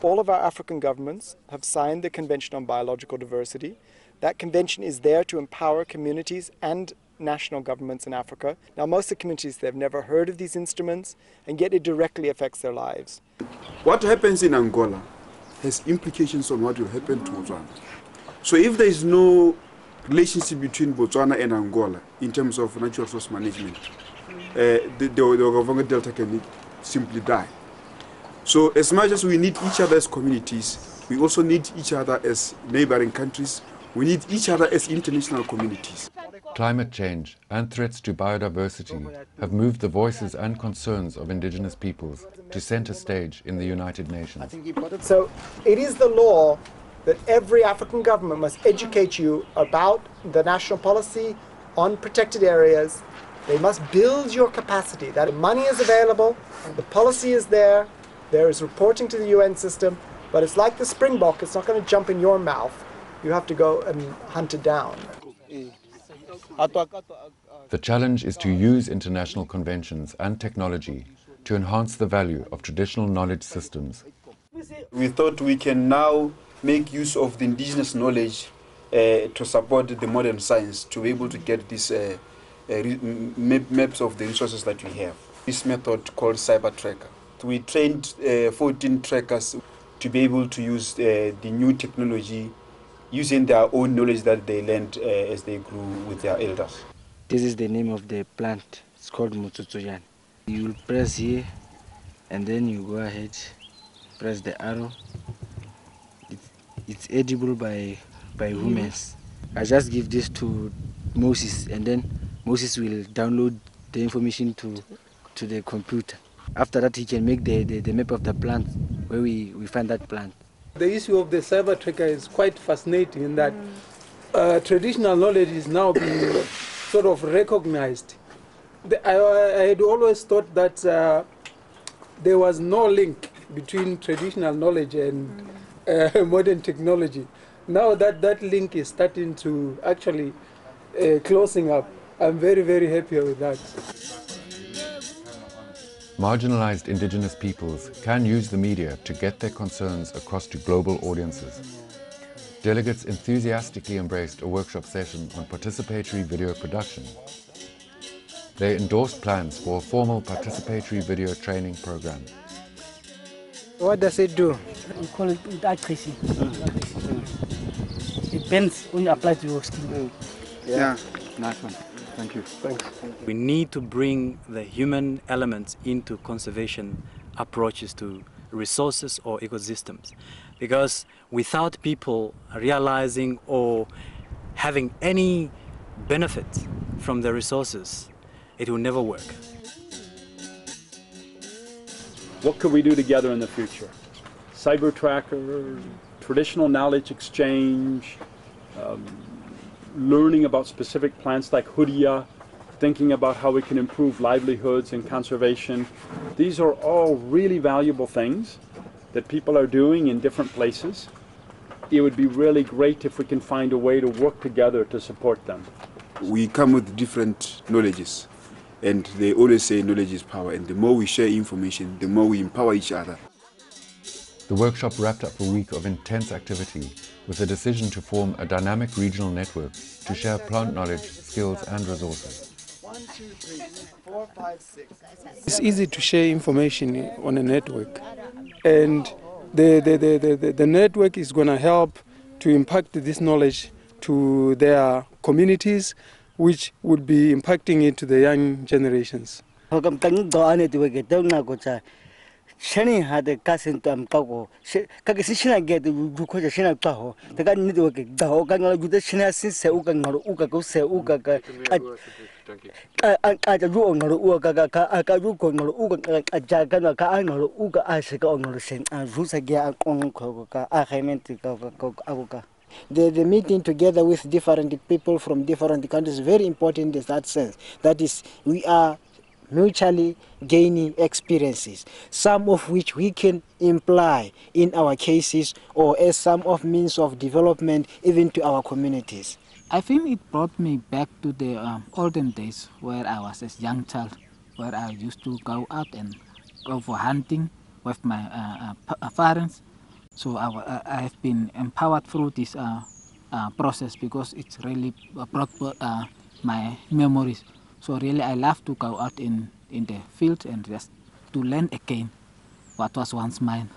All of our African governments have signed the Convention on Biological Diversity. That convention is there to empower communities and national governments in Africa. Now, most of the communities, they've never heard of these instruments, and yet it directly affects their lives. What happens in Angola has implications on what will happen to Botswana. So if there is no relationship between Botswana and Angola in terms of natural resource management, the Okavango Delta can simply die. So as much as we need each other as communities, we also need each other as neighboring countries. We need each other as international communities. Climate change and threats to biodiversity have moved the voices and concerns of indigenous peoples to center stage in the United Nations. So it is the law that every African government must educate you about the national policy on protected areas. They must build your capacity, that money is available, the policy is there is reporting to the UN system, but it's like the springbok, it's not going to jump in your mouth. You have to go and hunt it down. The challenge is to use international conventions and technology to enhance the value of traditional knowledge systems. We thought we can now make use of the indigenous knowledge to support the modern science, to be able to get these maps of the resources that we have. This method called Cyber Tracker. We trained 14 trackers to be able to use the new technology using their own knowledge that they learned as they grew with their elders. This is the name of the plant. It's called Mutsutsuyan. You will press here and then you go ahead, press the arrow. It's edible by humans. I just give this to Moses and then Moses will download the information to the computer. After that he can make the map of the plant where we find that plant. The issue of the Cyber Tracker is quite fascinating in that traditional knowledge is now being sort of recognized. I had always thought that there was no link between traditional knowledge and modern technology. Now that link is starting to actually closing up. I'm very, very happy with that. Marginalized indigenous peoples can use the media to get their concerns across to global audiences. Delegates enthusiastically embraced a workshop session on participatory video production. They endorsed plans for a formal participatory video training program. What does it do? We call it accuracy. It depends when you apply to your skill. Yeah, nice one. Thank you. Thanks. We need to bring the human elements into conservation approaches to resources or ecosystems, because without people realizing or having any benefit from the resources, it will never work. What could we do together in the future? Cyber Tracker, traditional knowledge exchange, learning about specific plants like Hudia, thinking about how we can improve livelihoods and conservation. These are all really valuable things that people are doing in different places. It would be really great if we can find a way to work together to support them. We come with different knowledges, and they always say knowledge is power, and the more we share information, the more we empower each other. The workshop wrapped up a week of intense activity with a decision to form a dynamic regional network to share plant knowledge, skills and resources. 1, 2, 3, 4, 5, 6. It's easy to share information on a network, and the network is going to help to impact this knowledge to their communities, which would be impacting it to the young generations. Shani had a cousin to Amkago. Kakashina get the Dukoshina Taho. The guy need to work the Hoganga with the Shina since Ugan or Uka se Uga. I do on Uga, Akajuko or Uga, a Jagana, or Uga Ashika on the same, and Rusagia on Koga, Ahementi. The meeting together with different people from different countries is very important in that sense. That is, we are mutually gaining experiences, some of which we can imply in our cases or as some of means of development even to our communities. I think it brought me back to the olden days where I was a young child, where I used to go out and go for hunting with my parents, So I have been empowered through this process because it's really brought my memories. So really I love to go out in the field and just to learn again what was once mine.